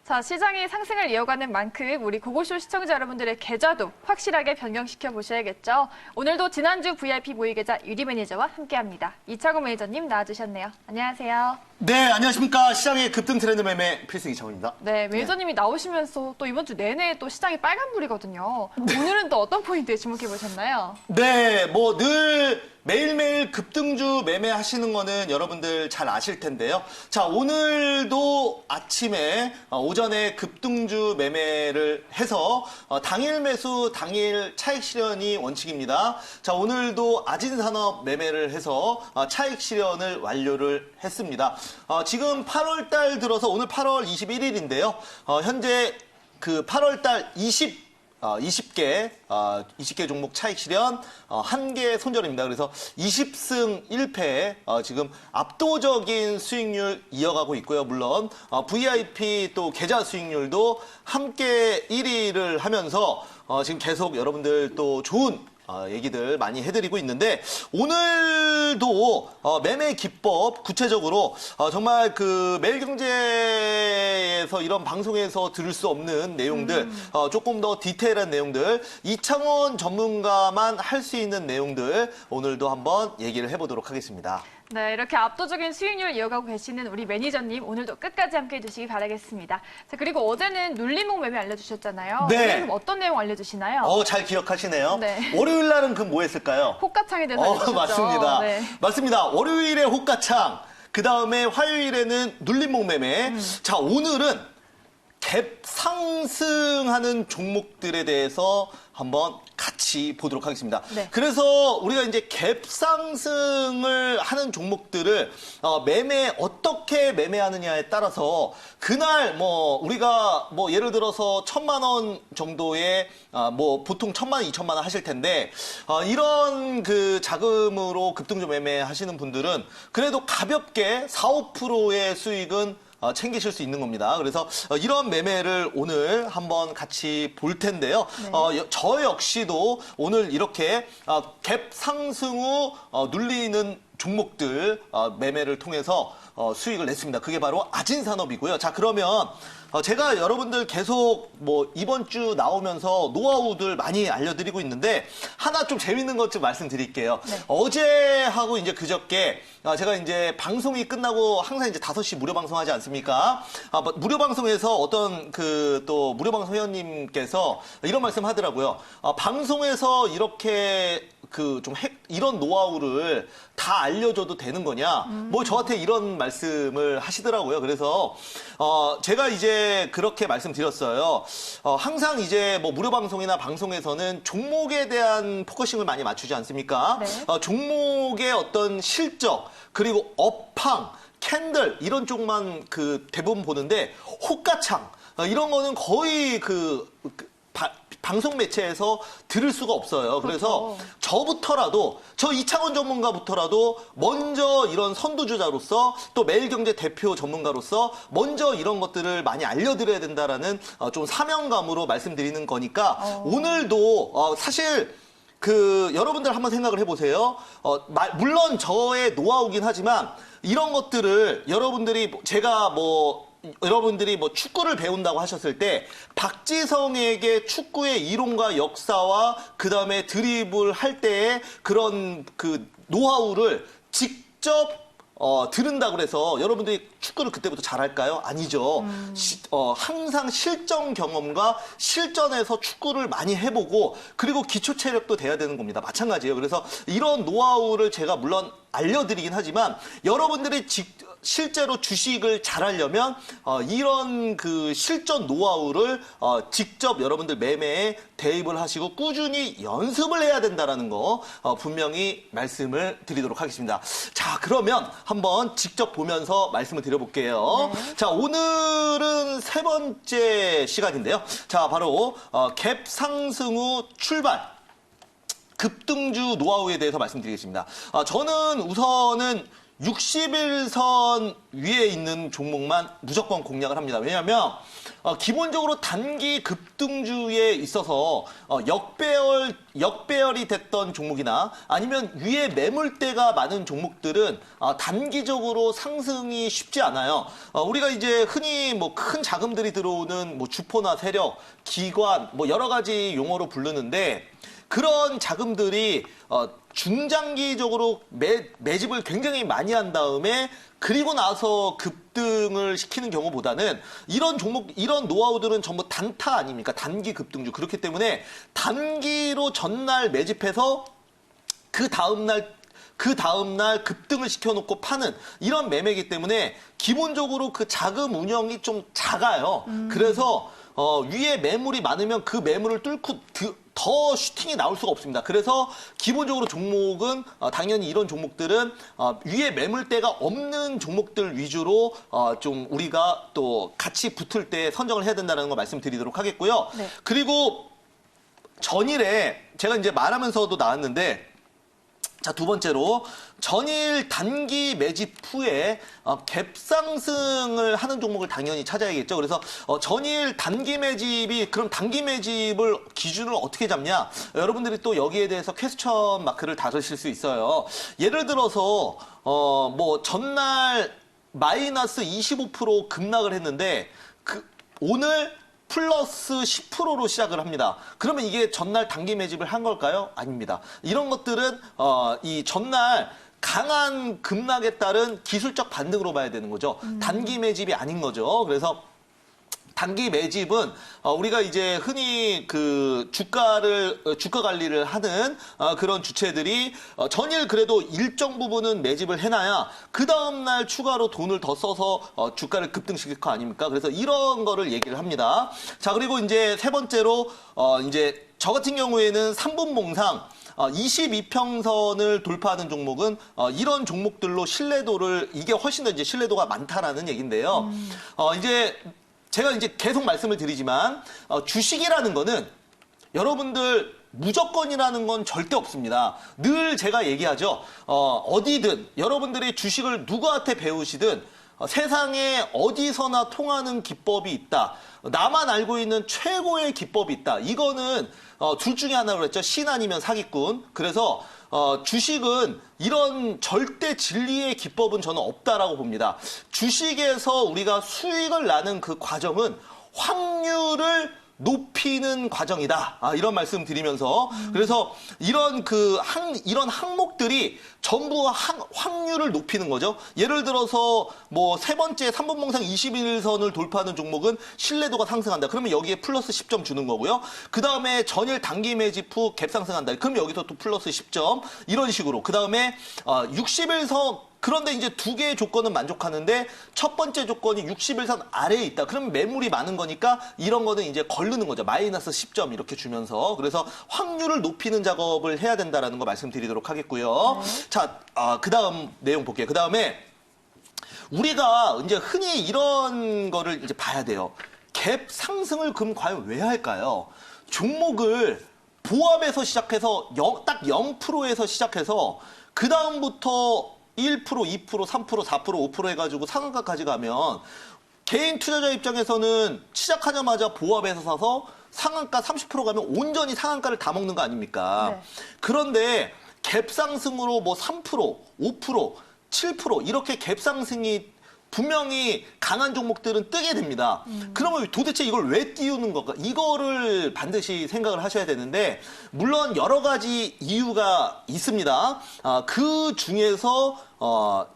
자, 시장이 상승을 이어가는 만큼 우리 고고쇼 시청자 여러분들의 계좌도 확실하게 변경시켜 보셔야겠죠. 오늘도 지난주 VIP 모의 계좌 유리 매니저와 함께합니다. 이창호 매니저님 나와주셨네요. 안녕하세요. 네, 안녕하십니까. 시장의 급등 트렌드 매매 필승 이창호입니다. 네, 매니저님이 나오시면서 또 이번 주 내내 또 시장이 빨간불이거든요. 오늘은 또 어떤 포인트에 주목해 보셨나요? 네, 뭐 늘 매일매일 급등주 매매하시는 거는 여러분들 잘 아실 텐데요. 자, 오늘도 아침에 오전에 급등주 매매를 해서 당일 매수, 당일 차익 실현이 원칙입니다. 자, 오늘도 아진산업 매매를 해서 차익 실현을 완료를 했습니다. 지금 8월 달 들어서 오늘 8월 21일인데요. 현재 그 8월 달 20개 종목 차익 실현 1개 손절입니다. 그래서 20승 1패 지금 압도적인 수익률 이어가고 있고요. 물론 VIP 또 계좌 수익률도 함께 1위를 하면서 지금 계속 여러분들 또 좋은 얘기들 많이 해드리고 있는데 오늘도 매매 기법 구체적으로 정말 그 매일경제에서 이런 방송에서 들을 수 없는 내용들 조금 더 디테일한 내용들 이창원 전문가만 할 수 있는 내용들 오늘도 한번 얘기를 해보도록 하겠습니다. 네, 이렇게 압도적인 수익률 이어가고 계시는 우리 매니저님 오늘도 끝까지 함께해 주시기 바라겠습니다. 자, 그리고 어제는 눌림목 매매 알려주셨잖아요. 네. 오늘은 어떤 내용 알려주시나요? 잘 기억하시네요. 네. 월요일 날은 뭐 했을까요? 호가창에 대해서 알려주셨죠. 맞습니다. 네. 맞습니다. 월요일에 호가창, 그 다음에 화요일에는 눌림목 매매. 자, 오늘은 갭 상승하는 종목들에 대해서 한번 같이 보도록 하겠습니다. 네. 그래서 우리가 이제 갭 상승을 하는 종목들을 어떻게 매매하느냐에 따라서 그날 우리가 예를 들어서 1,000만 원 정도의 보통 1,000만 원, 2,000만 원 하실 텐데 이런 그 자금으로 급등주 매매하시는 분들은 그래도 가볍게 4, 5%의 수익은 챙기실 수 있는 겁니다. 그래서 이런 매매를 오늘 한번 같이 볼 텐데요. 네. 저 역시도 오늘 이렇게 갭 상승 후 눌리는 종목들 매매를 통해서 수익을 냈습니다. 그게 바로 아진산업이고요. 자, 그러면 제가 여러분들 계속 이번 주 나오면서 노하우들 많이 알려드리고 있는데 하나 좀 재밌는 것 좀 말씀드릴게요. 네. 어제하고 이제 그저께 제가 이제 방송이 끝나고 항상 이제 5시 무료 방송하지 않습니까? 무료 방송에서 어떤 또 무료 방송 회원님께서 이런 말씀 하더라고요. 방송에서 이렇게 이런 노하우를 다 알려줘도 되는 거냐? 저한테 이런 말씀을 하시더라고요. 그래서, 제가 이제 그렇게 말씀드렸어요. 항상 이제 무료 방송이나 방송에서는 종목에 대한 포커싱을 많이 맞추지 않습니까? 네. 종목의 어떤 실적, 그리고 업황, 캔들, 이런 쪽만 대부분 보는데, 호가창, 이런 거는 거의 방송 매체에서 들을 수가 없어요. 그래서 그렇죠. 저 이창원 전문가부터라도 먼저 이런 선두주자로서 또 매일경제 대표 전문가로서 먼저 이런 것들을 많이 알려드려야 된다라는 좀 사명감으로 말씀드리는 거니까 오늘도 사실 여러분들 한번 생각을 해보세요. 물론 저의 노하우긴 하지만 이런 것들을 여러분들이 축구를 배운다고 하셨을 때 박지성에게 축구의 이론과 역사와 그다음에 드리블 할 때의 그런 노하우를 직접 들은다고 해서 여러분들이 축구를 그때부터 잘할까요? 아니죠. 항상 실전 경험과 실전에서 축구를 많이 해보고 그리고 기초 체력도 돼야 되는 겁니다. 마찬가지예요. 그래서 이런 노하우를 제가 물론 알려드리긴 하지만 여러분들이 실제로 주식을 잘하려면 이런 실전 노하우를 직접 여러분들 매매에 대입을 하시고 꾸준히 연습을 해야 된다는 거 분명히 말씀을 드리도록 하겠습니다. 자, 그러면 한번 직접 보면서 말씀을 드려볼게요. 네. 자, 오늘은 세 번째 시간인데요. 자, 바로 갭 상승 후 출발. 급등주 노하우에 대해서 말씀드리겠습니다. 저는 우선은 60일선 위에 있는 종목만 무조건 공략을 합니다. 왜냐하면 기본적으로 단기 급등주에 있어서 역배열이 됐던 종목이나 아니면 위에 매물대가 많은 종목들은 단기적으로 상승이 쉽지 않아요. 우리가 이제 흔히 뭐 큰 자금들이 들어오는 뭐 주포나 세력, 기관 뭐 여러 가지 용어로 부르는데 그런 자금들이 중장기적으로 매집을 굉장히 많이 한 다음에 그리고 나서 급등을 시키는 경우보다는 이런 종목, 이런 노하우들은 전부 단타 아닙니까? 단기 급등주. 그렇기 때문에 단기로 전날 매집해서 그 다음날 급등을 시켜놓고 파는 이런 매매이기 때문에 기본적으로 그 자금 운영이 좀 작아요. 그래서 위에 매물이 많으면 그 매물을 뚫고 더 슈팅이 나올 수가 없습니다. 그래서 기본적으로 종목은 당연히 이런 종목들은 위에 매물대가 없는 종목들 위주로 좀 우리가 또 같이 붙을 때 선정을 해야 된다는 거 말씀드리도록 하겠고요. 네. 그리고 전일에 제가 이제 말하면서도 나왔는데 자, 두 번째로 전일 단기 매집 후에 갭상승을 하는 종목을 당연히 찾아야겠죠. 그래서 전일 단기 매집이 그럼 단기 매집을 기준을 어떻게 잡냐? 여러분들이 또 여기에 대해서 퀘스천 마크를 달으실 수 있어요. 예를 들어서 뭐 전날 마이너스 25% 급락을 했는데 오늘 플러스 10%로 시작을 합니다. 그러면 이게 전날 단기 매집을 한 걸까요? 아닙니다. 이런 것들은 이 전날 강한 급락에 따른 기술적 반등으로 봐야 되는 거죠. 단기 매집이 아닌 거죠. 그래서 단기 매집은 우리가 이제 흔히 그 주가 관리를 하는 그런 주체들이 전일 그래도 일정 부분은 매집을 해놔야 그 다음날 추가로 돈을 더 써서 주가를 급등시킬 거 아닙니까? 그래서 이런 거를 얘기를 합니다. 자, 그리고 이제 세 번째로 이제 저 같은 경우에는 3분봉상 22평선을 돌파하는 종목은 이런 종목들로 이게 훨씬 더 이제 신뢰도가 많다라는 얘기인데요. 이제 제가 이제 계속 말씀을 드리지만 주식이라는 거는 여러분들 무조건이라는 건 절대 없습니다. 늘 제가 얘기하죠. 어디든 여러분들이 주식을 누구한테 배우시든 세상에 어디서나 통하는 기법이 있다. 나만 알고 있는 최고의 기법이 있다. 이거는 둘 중에 하나로 했죠. 신 아니면 사기꾼. 그래서 주식은 이런 절대 진리의 기법은 저는 없다라고 봅니다. 주식에서 우리가 수익을 나는 그 과정은 확률을 높이는 과정이다. 이런 말씀 드리면서 그래서 이런 이런 항목들이 전부 확률을 높이는 거죠. 예를 들어서 뭐 세 번째 3분봉상 21선을 돌파하는 종목은 신뢰도가 상승한다. 그러면 여기에 플러스 10점 주는 거고요. 그 다음에 전일 단기 매집 후 갭 상승한다. 그럼 여기서 또 플러스 10점 이런 식으로. 그 다음에 60일선 그런데 이제 두 개의 조건은 만족하는데 첫 번째 조건이 60일선 아래에 있다. 그러면 매물이 많은 거니까 이런 거는 이제 걸르는 거죠. 마이너스 10점 이렇게 주면서. 그래서 확률을 높이는 작업을 해야 된다라는 거 말씀드리도록 하겠고요. 네. 자, 그 다음 내용 볼게요. 그 다음에 우리가 이제 흔히 이런 거를 이제 봐야 돼요. 갭 상승을 그럼 과연 왜 할까요? 종목을 보합에서 시작해서 딱 0%에서 시작해서 그 다음부터 1%, 2%, 3%, 4%, 5% 해가지고 상한가까지 가면 개인 투자자 입장에서는 시작하자마자 보합에서 사서 상한가 30% 가면 온전히 상한가를 다 먹는 거 아닙니까? 네. 그런데 갭 상승으로 뭐 3%, 5%, 7% 이렇게 갭 상승이 분명히 강한 종목들은 뜨게 됩니다. 그러면 도대체 이걸 왜 띄우는 걸까? 이거를 반드시 생각을 하셔야 되는데 물론 여러 가지 이유가 있습니다. 그 중에서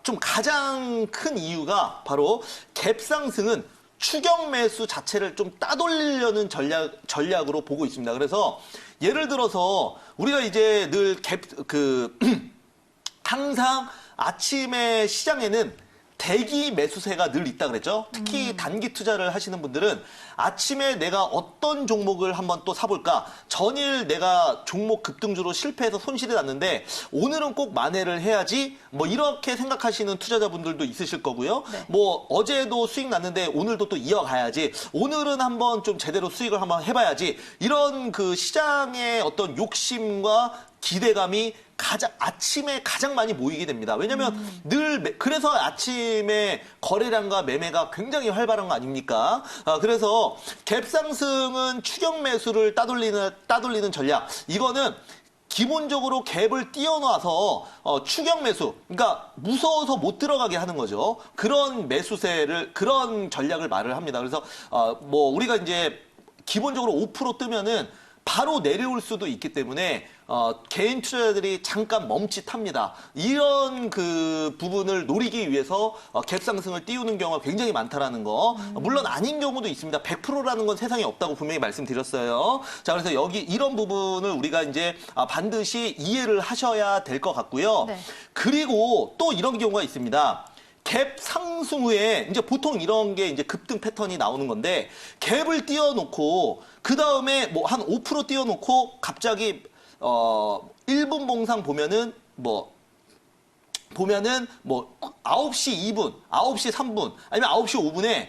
좀 가장 큰 이유가 바로 갭 상승은 추격 매수 자체를 좀 따돌리려는 전략으로 보고 있습니다. 그래서 예를 들어서 우리가 이제 늘 항상 아침에 시장에는 대기 매수세가 늘 있다 그랬죠. 특히 단기 투자를 하시는 분들은 아침에 내가 어떤 종목을 한번 또 사볼까. 전일 내가 종목 급등주로 실패해서 손실이 났는데 오늘은 꼭 만회를 해야지. 뭐 이렇게 생각하시는 투자자분들도 있으실 거고요. 네. 뭐 어제도 수익 났는데 오늘도 또 이어가야지. 오늘은 한번 좀 제대로 수익을 한번 해봐야지. 이런 그 시장의 어떤 욕심과 기대감이 아침에 가장 많이 모이게 됩니다. 왜냐면 그래서 아침에 거래량과 매매가 굉장히 활발한 거 아닙니까? 그래서 갭 상승은 추격 매수를 따돌리는 전략. 이거는 기본적으로 갭을 띄워놔서 추격 매수, 그러니까 무서워서 못 들어가게 하는 거죠. 그런 그런 전략을 말을 합니다. 그래서 뭐 우리가 이제 기본적으로 5% 뜨면은 바로 내려올 수도 있기 때문에 개인 투자자들이 잠깐 멈칫합니다. 이런 그 부분을 노리기 위해서 갭 상승을 띄우는 경우가 굉장히 많다라는 거. 물론 아닌 경우도 있습니다. 100%라는 건 세상에 없다고 분명히 말씀드렸어요. 자, 그래서 여기 이런 부분을 우리가 이제 반드시 이해를 하셔야 될 것 같고요. 네. 그리고 또 이런 경우가 있습니다. 갭 상승 후에 이제 보통 이런 게 이제 급등 패턴이 나오는 건데 갭을 띄워놓고 그 다음에 뭐 한 5% 띄워놓고 갑자기 1분 봉상 보면은 9시 2분, 9시 3분 아니면 9시 5분에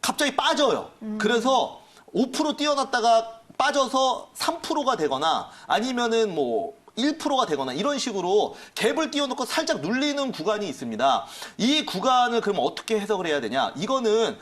갑자기 빠져요. 그래서 5% 띄워놨다가 빠져서 3%가 되거나 아니면은 1%가 되거나 이런 식으로 갭을 띄워놓고 살짝 눌리는 구간이 있습니다. 이 구간을 그럼 어떻게 해석을 해야 되냐? 이거는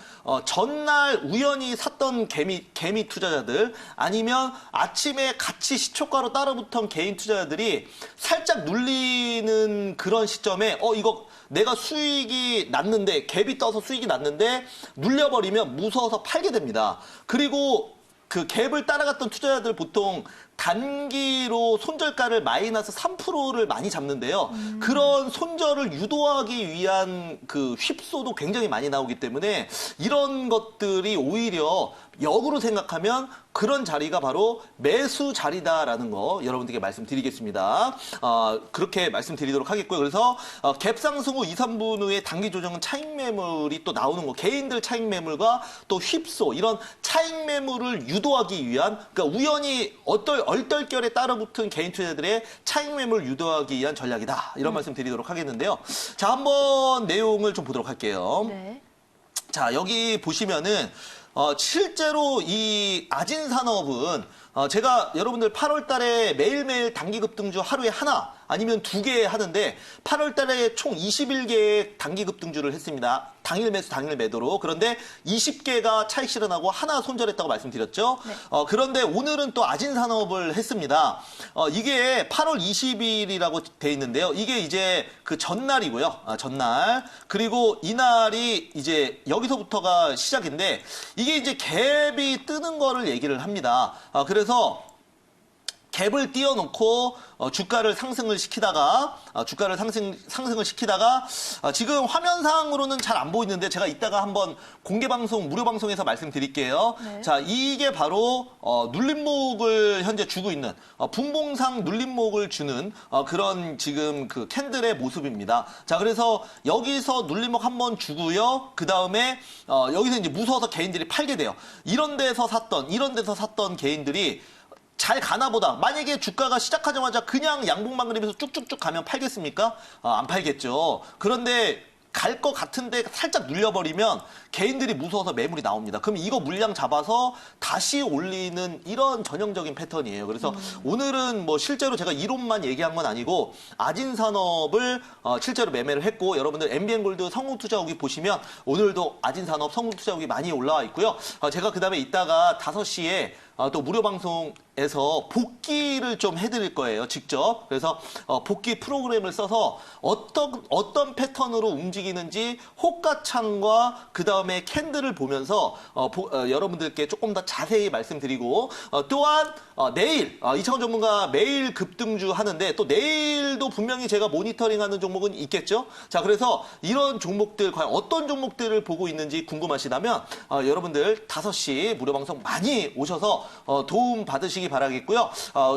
전날 우연히 샀던 개미 투자자들 아니면 아침에 같이 시초가로 따라붙은 개인 투자자들이 살짝 눌리는 그런 시점에 이거 내가 수익이 났는데 갭이 떠서 수익이 났는데 눌려버리면 무서워서 팔게 됩니다. 그리고 그 갭을 따라갔던 투자자들 보통 단기로 손절가를 마이너스 3%를 많이 잡는데요. 그런 손절을 유도하기 위한 그 휩소도 굉장히 많이 나오기 때문에 이런 것들이 오히려 역으로 생각하면 그런 자리가 바로 매수 자리다라는 거 여러분들께 말씀드리겠습니다. 그렇게 말씀드리도록 하겠고요. 그래서 갭 상승 후 2, 3분 후에 단기 조정은 차익 매물이 또 나오는 거. 개인들 차익 매물과 또 휩소 이런 차익 매물을 유도하기 위한 그러니까 우연히 얼떨결에 따라붙은 개인 투자들의 차익 매물 유도하기 위한 전략이다. 이런 말씀 드리도록 하겠는데요. 자, 한번 내용을 좀 보도록 할게요. 네. 자, 여기 보시면은 실제로 이 아진산업은 제가 여러분들 8월 달에 매일매일 단기 급등주 하루에 하나 아니면 2개 하는데 8월 달에 총 21개의 단기 급등주를 했습니다. 당일 매수, 당일 매도로. 그런데 20개가 차익 실현하고 하나 손절했다고 말씀드렸죠. 네. 그런데 오늘은 또 아진산업을 했습니다. 이게 8월 20일이라고 돼 있는데요. 이게 이제 그 전날이고요. 전날. 그리고 이날이 이제 여기서부터가 시작인데 이게 이제 갭이 뜨는 거를 얘기를 합니다. 그래서 갭을 띄워놓고 주가를 상승을 시키다가 지금 화면상으로는 잘 안 보이는데 제가 이따가 한번 공개방송 무료 방송에서 말씀드릴게요. 네. 자, 이게 바로 눌림목을 현재 주고 있는 분봉상 눌림목을 주는 그런 지금 그 캔들의 모습입니다. 자, 그래서 여기서 눌림목 한번 주고요. 그 다음에 여기서 이제 무서워서 개인들이 팔게 돼요. 이런 데서 샀던 개인들이 잘 가나 보다. 만약에 주가가 시작하자마자 그냥 양봉만 그리면서 쭉쭉쭉 가면 팔겠습니까? 안 팔겠죠. 그런데 갈 것 같은데 살짝 눌려버리면 개인들이 무서워서 매물이 나옵니다. 그럼 이거 물량 잡아서 다시 올리는 이런 전형적인 패턴이에요. 그래서 오늘은 뭐 실제로 제가 이론만 얘기한 건 아니고 아진산업을 실제로 매매를 했고 여러분들 MBN골드 성공투자욱이 보시면 오늘도 아진산업 성공투자욱이 많이 올라와 있고요. 제가 그 다음에 이따가 5시에 또 무료 방송에서 복귀를 좀 해드릴 거예요, 직접. 그래서 복귀 프로그램을 써서 어떤 패턴으로 움직이는지 호가창과 그 다음에 캔들을 보면서 여러분들께 조금 더 자세히 말씀드리고 또한 내일 이창훈 전문가 매일 급등주 하는데 또 내일도 분명히 제가 모니터링하는 종목은 있겠죠. 자, 그래서 이런 종목들 과연 어떤 종목들을 보고 있는지 궁금하시다면 여러분들 5시 무료 방송 많이 오셔서 도움 받으시기 바라겠고요.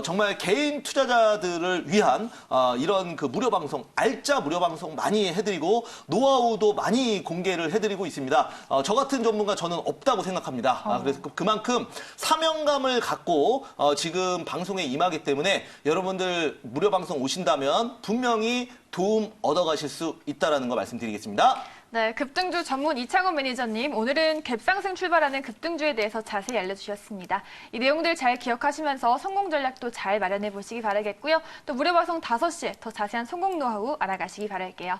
정말 개인 투자자들을 위한 이런 그 무료 방송, 알짜 무료 방송 많이 해드리고 노하우도 많이 공개를 해드리고 있습니다. 저 같은 전문가 저는 없다고 생각합니다. 그래서 그만큼 사명감을 갖고 지금 방송에 임하기 때문에 여러분들 무료 방송 오신다면 분명히 도움 얻어가실 수 있다는 거 말씀드리겠습니다. 네, 급등주 전문 이창원 매니저님, 오늘은 갭상승 출발하는 급등주에 대해서 자세히 알려주셨습니다. 이 내용들 잘 기억하시면서 성공 전략도 잘 마련해 보시기 바라겠고요. 또 무료방송 5시에 더 자세한 성공 노하우 알아가시기 바랄게요.